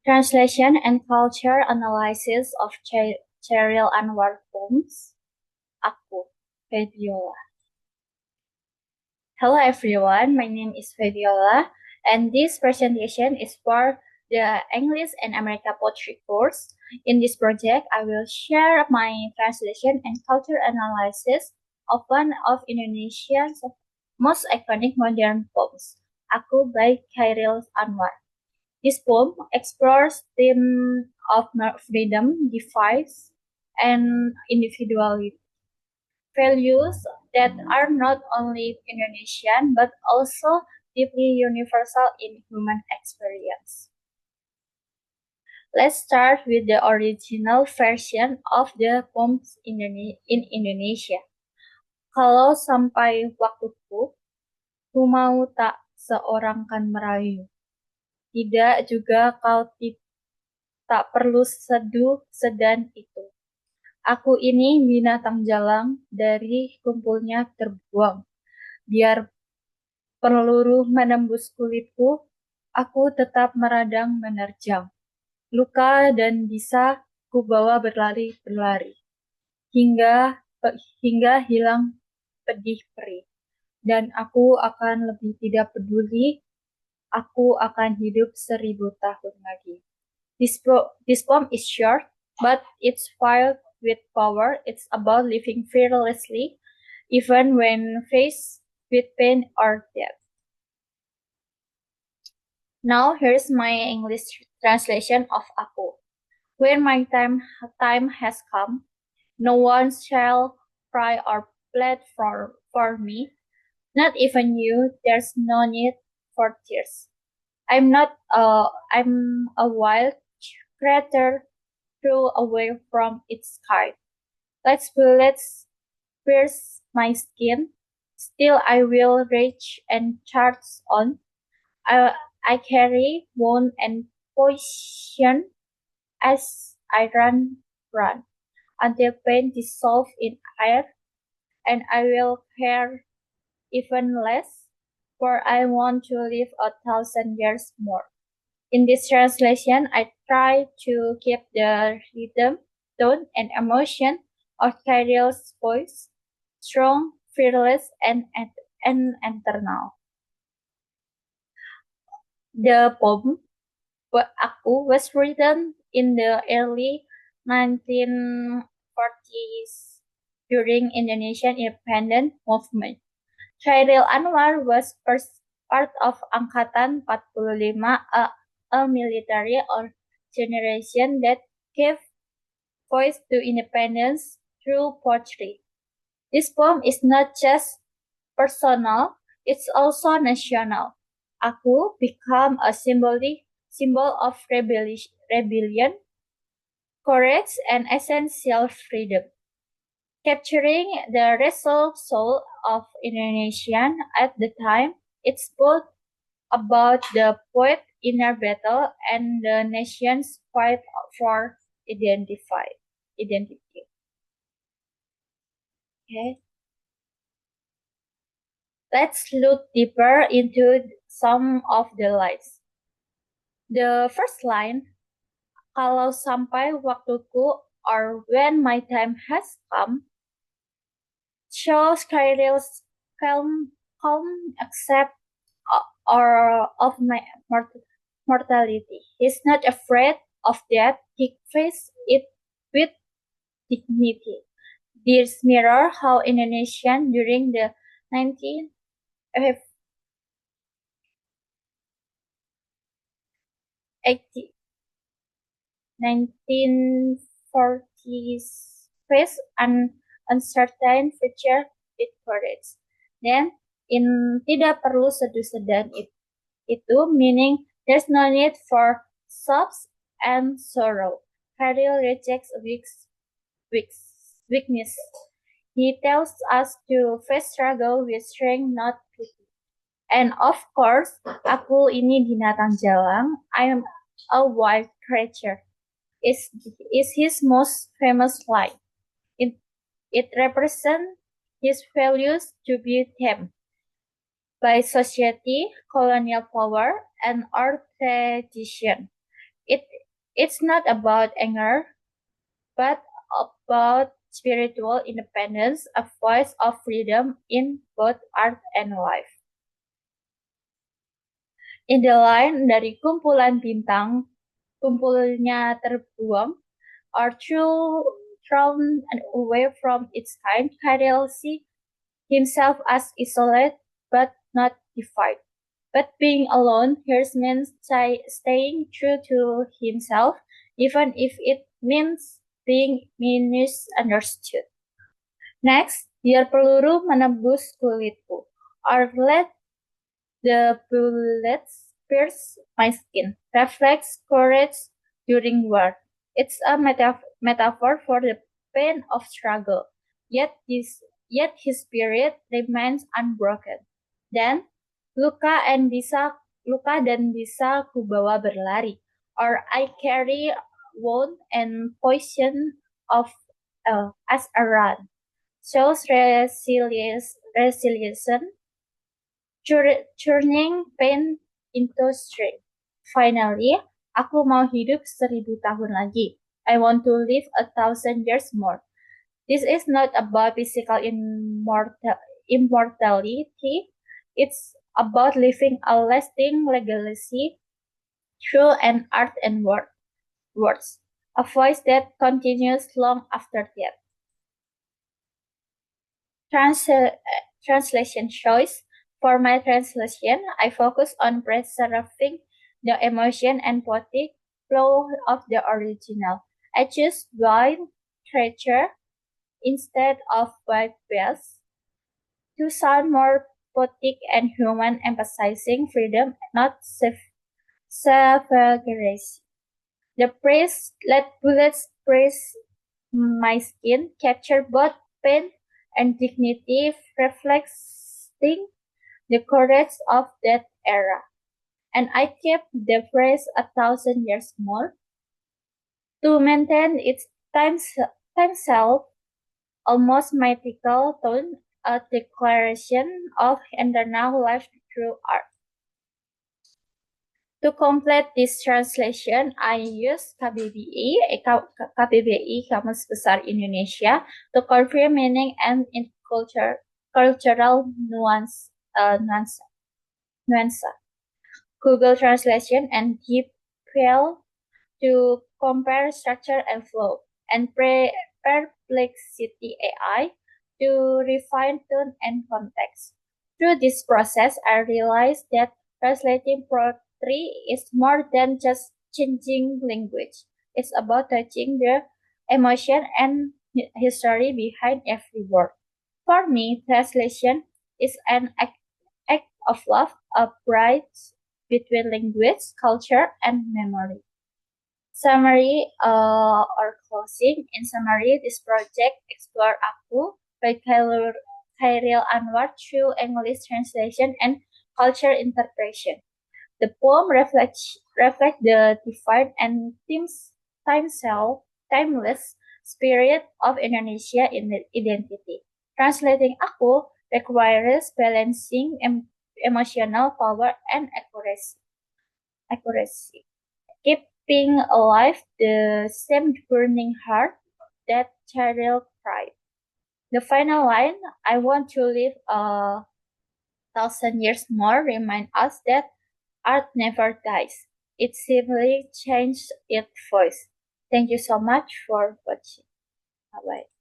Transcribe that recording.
Translation and Culture Analysis of Chairil Anwar Poems. Aku, Fabiola. Hello everyone, my name is Fabiola, and this presentation is for the English and America Poetry course. In this project, I will share my translation and culture analysis of one of Indonesia's most iconic modern poems, Aku by Chairil Anwar. This poem explores theme of freedom, defiance, and individuality, values that are not only Indonesian but also deeply universal in human experience. Let's start with the original version of the poems in Indonesia. Kalau sampai waktuku, ku mau tak seorang kan merayu. Tidak juga kau tak perlu seduh sedan itu. Aku ini binatang jalang dari kumpulnya terbuang. Biar peluru menembus kulitku, aku tetap meradang menerjang. Luka dan bisa ku bawa berlari-berlari. Hingga hilang pedih perih. Dan aku akan lebih tidak peduli, aku akan hidup 1000 tahun lagi. This poem is short, but it's filled with power. It's about living fearlessly, even when faced with pain or death. Now here's my English translation of Aku. When my time has come, no one shall cry or plead for me, not even you. There's no need for tears. I'm a wild creature thrown away from its kind. Bullets pierce my skin. Still I will rage and charge on. I carry wound and poison as I run, until pain dissolves in air, and I will care even less, for I want to live 1,000 years more. In this translation, I try to keep the rhythm, tone, and emotion of Kyriel's voice strong, fearless, and eternal. The poem Aku was written in the early 1940s during Indonesian independence movement. Chairil Anwar was first part of Angkatan 45, a military generation that gave voice to independence through poetry. This poem is not just personal, it's also national. Aku become a symbol of rebellion, courage, and essential freedom. Capturing the resolute soul of Indonesian at the time, it's both about the poet's inner battle and the nation's fight for identity. Okay. Let's look deeper into some of the lines. The first line, kalau sampai waktuku or when my time has come, shows Kyril's calm accept of my mortality. He's not afraid of death. He faces it with dignity. This mirror how Indonesian during the 1940s face an uncertain future with courage. Then, in tidak perlu seduh-sedan itu meaning there's no need for sobs and sorrow. Khalil rejects weakness. He tells us to face struggle with strength, not pity. And of course, aku ini binatang jalang. I am a wild creature. Is his most famous line. It represents his values to be tamed by society, colonial power, and our tradition. It it's not about anger, but about spiritual independence, a voice of freedom in both art and life. In the line dari kumpulan bintang, kumpulnya terbuang, or thrown away from its kind, Kyril see himself as isolated but not defied. But being alone here means staying true to himself, even if it means being misunderstood. Next, biar peluru menembus kulitku, or let the bullets pierce my skin, reflects courage during war. It's a metaphor for the pain of struggle, yet his spirit remains unbroken. Then, luka dan bisa kubawa berlari, or I carry wound and poison of as a run. Shows resilience, turning pain into strength. Finally, aku mau hidup 1000 tahun lagi. I want to live 1,000 years more. This is not about physical immortality. It's about living a lasting legacy through an art and words. A voice that continues long after death. Translation choice. For my translation, I focus on preserving the emotion and poetic flow of the original. I choose blind treasure instead of white bells to sound more poetic and human, emphasizing freedom, not self-grace. The praise, let bullets praise my skin, capture both pain and dignity, reflecting the courage of that era. And I kept the phrase 1,000 years more to maintain its time-self, almost mythical tone, a declaration of eternal life through art. To complete this translation, I use KBBI Kamus Besar Indonesia, to confirm meaning and in cultural nuance. Google Translation and DeepL to compare structure and flow, and Perplexity AI to refine tone and context. Through this process, I realized that translating poetry is more than just changing language. It's about touching the emotion and history behind every word. For me, translation is an act of love, a bridge between language, culture, and memory. Summary or closing. In summary, this project explore Aku by Khairil Anwar through English translation and culture interpretation. The poem reflects the defined and timeless spirit of Indonesia identity. Translating Aku requires balancing emotional power and accuracy. Keeping alive the same burning heart that Cheryl cried. The final line, I want to live 1,000 years more, remind us that art never dies. It simply changes its voice. Thank you so much for watching. Bye-bye.